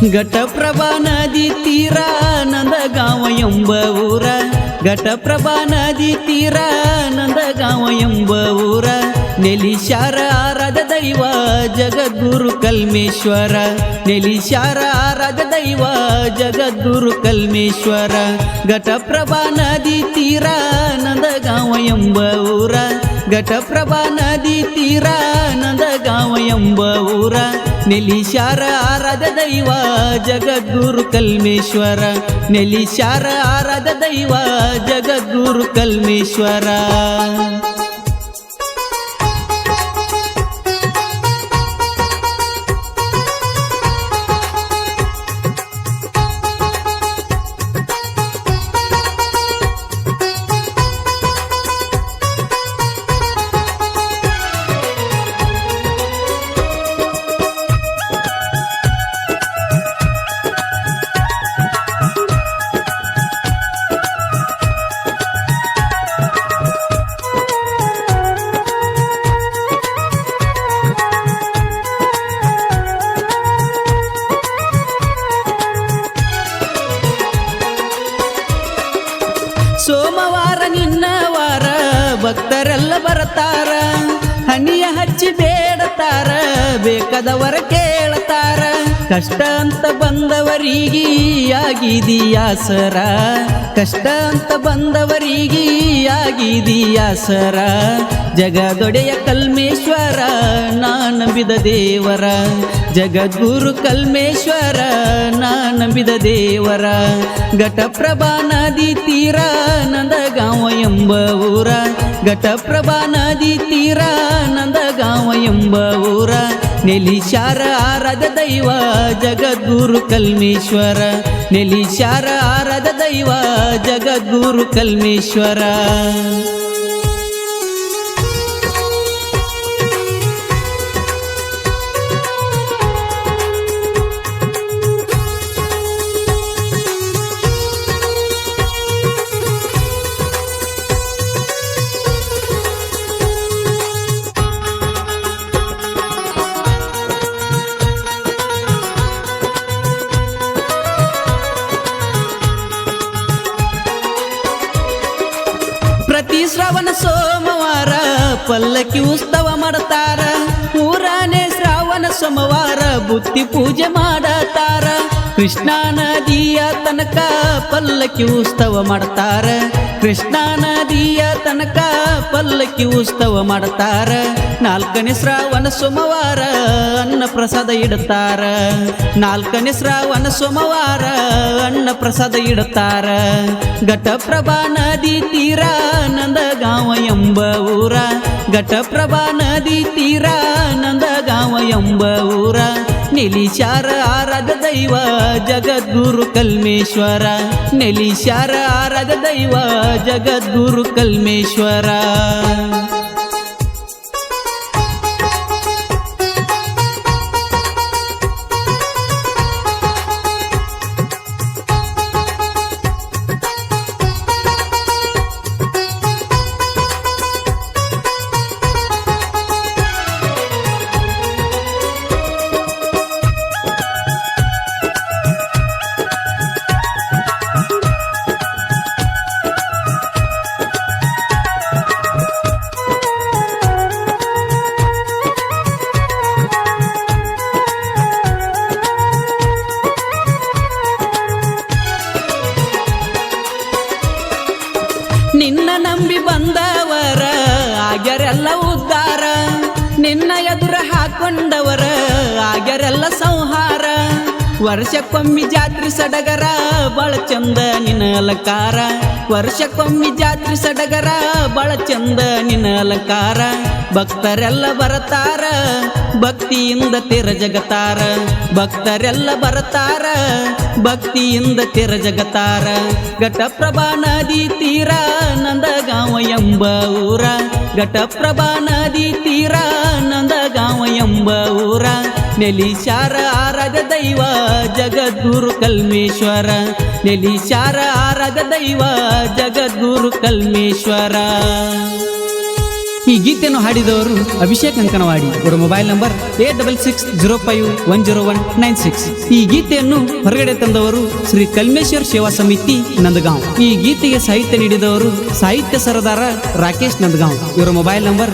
ಘಟಪ್ರಭಾ ನದಿ ತೀರ ನಂದಗಾಂವ ಎಂಬ ಊರ ಘಟಪ್ರಭಾ ನದಿ ತೀರ ನಂದಗಾಂವ ಎಂಬ ಊರ ನೆಲಿಶಾರ ಆರಾಧ ದೈವ ಜಗದ್ಗುರು ಕಲ್ಮೇಶ್ವರ ನೆಲಿಶಾರ ಆರಾಧ ದೈವ ಜಗದ್ಗುರು ಕಲ್ಮೇಶ್ವರ ಘಟಪ್ರಭಾ ನದಿ ತೀರ ನಂದಗಾಂವ ಎಂಬ ಊರ ಘಟಪ್ರಭಾ ನದಿ ತೀರ ನಂದಗಾಂವ ಎಂಬ ಊರ ನೆಲಿಶಾರ ಆರಾಧ ದೈವ ಜಗದ್ಗುರು ಕಲ್ಮೇಶ್ವರ ನೆಲಿಶಾರ ಆರಾಧ ದೈವ ಜಗದ್ಗುರು ಕಲ್ಮೇಶ್ವರ ಸೋಮವಾರ ನಿನ್ನ ವಾರ ಭಕ್ತರೆಲ್ಲ ಬರ್ತಾರ ಹನಿಯ ಹಚ್ಚಿ ಬೇಡತಾರ ಬೇಕಾದವರ ಕೇಳತಾರ ಕಷ್ಟ ಅಂತ ಬಂದವರಿಗೆ ಆಗಿದೀಯಾಸರ ಕಷ್ಟ ಅಂತ ಬಂದವರಿಗೆ ಆಗಿದೀಯಾಸರ ಜಗದೊಡೆಯ ಕಲ್ಮೇಶ್ವರ ನಾ ನಂಬಿದ ದೇವರ ಜಗದ್ಗುರು ಕಲ್ಮೇಶ್ವರ ನಾ ನಂಬಿದ ದೇವರ ಘಟಪ್ರಭಾ ನದಿ ತೀರ ನಂದಗಾಂವ ಎಂಬ ಊರ ಘಟಪ್ರಭಾ ನದಿ ತೀರ ನಂದಗಾಂವ ಎಂಬ ಊರ ನೆಲಿಶಾರ ಆರಾಧ ದೈವ ಜಗದ್ಗುರು ಕಲ್ಮೇಶ್ವರ ನೆಲಿಶಾರ ಆರಾಧ ದೈವ ಜಗದ್ಗುರು ಕಲ್ಮೇಶ್ವರ ಪ್ರತಿ ಶ್ರಾವಣ ಸೋಮವಾರ ಪಲ್ಲಕ್ಕಿ ಉತ್ಸವ ಮಾಡ್ತಾರ ಮೂರನೇ ಶ್ರಾವಣ ಸೋಮವಾರ ಬುತ್ತಿ ಪೂಜೆ ಮಾಡತಾರ ಕೃಷ್ಣಾ ನದಿಯ ತನಕ ಪಲ್ಲಕ್ಕಿ ಉತ್ಸವ ಮಾಡ್ತಾರ ಕೃಷ್ಣಾ ನದಿಯ ತನಕ ಪಲ್ಲಕ್ಕಿ ಉತ್ಸವ ಮಾಡ್ತಾರ ನಾಲ್ಕನೇ ಶ್ರಾವಣ ಸೋಮವಾರ ಅನ್ನ ಪ್ರಸಾದ ಇಡ್ತಾರ ನಾಲ್ಕನೇ ಶ್ರಾವಣ ಸೋಮವಾರ ಅನ್ನ ಪ್ರಸಾದ ಇಡ್ತಾರ ಘಟಪ್ರಭಾ ನದಿ ತೀರ ನಂದಗಾಂವ ಎಂಬ ಊರ ಘಟಪ್ರಭಾ ನದಿ ತೀರ ನಂದಗಾಂವ ಎಂಬ ಊರ ನೆಲಿಶಾರ ಆರಾಧ ದೈವ ಜಗದ್ಗುರು ಕಲ್ಮೇಶ್ವರ ನೆಲಿಶಾರ ಆರಾಧ ದೈವ ಜಗದ್ಗುರು ಕಲ್ಮೇಶ್ವರ ನಿನ್ನ ನಂಬಿ ಬಂದವರ ಆಗ್ಯರೆಲ್ಲ ಉದ್ಧಾರ ನಿನ್ನ ಎದುರ ಹಾಕೊಂಡವರ ಆಗ್ಯರೆಲ್ಲ ಸಂಹಾರ ವರ್ಷಕ್ಕೊಮ್ಮಿ ಜಾತ್ರೆ ಸಡಗರ ಬಾಳ ಚಂದ ನಿನ್ನ ಅಲಂಕಾರ ವರ್ಷಕ್ಕೊಮ್ಮಿ ಜಾತ್ರೆ ಸಡಗರ ಬಾಳ ಚಂದ ನಿನ್ನ ಅಲಂಕಾರ ಭಕ್ತರೆಲ್ಲ ಬರತಾರ ಭಕ್ತಿಯಿಂದ ತೆರ ಜಗತಾರ ಭಕ್ತರೆಲ್ಲ ಬರತಾರ ಭಕ್ತಿಯಿಂದ ತೆರ ಜಗತಾರ ಘಟಪ್ರಭಾ ನದಿ ತೀರ ನಂದಗಾಂವ ಎಂಬ ಊರ ಘಟಪ್ರಭಾ ನದಿ ತೀರ ನಂದಗಾಂವ ಎಂಬ ಊರ ನೆಲಿಶಾರ ಆರಾಧ ದೈವ ಜಗದ್ಗುರು ಕಲ್ಮೇಶ್ವರ ನೆಲಿಶಾರ ಆರಾಧ ದೈವ ಜಗದ್ಗುರು ಕಲ್ಮೇಶ್ವರ ಈ ಗೀತೆಯನ್ನು ಹಾಡಿದವರು ಅಭಿಷೇಕ್ ಅಂಕನವಾಡಿ. ಇವರ ಮೊಬೈಲ್ ನಂಬರ್ 8660510196. ಈ ಗೀತೆಯನ್ನು ಹೊರಗಡೆ ತಂದವರು ಶ್ರೀ ಕಲ್ಮೇಶ್ವರ್ ಸೇವಾ ಸಮಿತಿ ನಂದಗಾಂವ್. ಈ ಗೀತೆಗೆ ಸಾಹಿತ್ಯ ನೀಡಿದವರು ಸಾಹಿತ್ಯ ಸರದಾರ ರಾಕೇಶ್ ನಂದಗಾಂವ್. ಇವರ ಮೊಬೈಲ್ ನಂಬರ್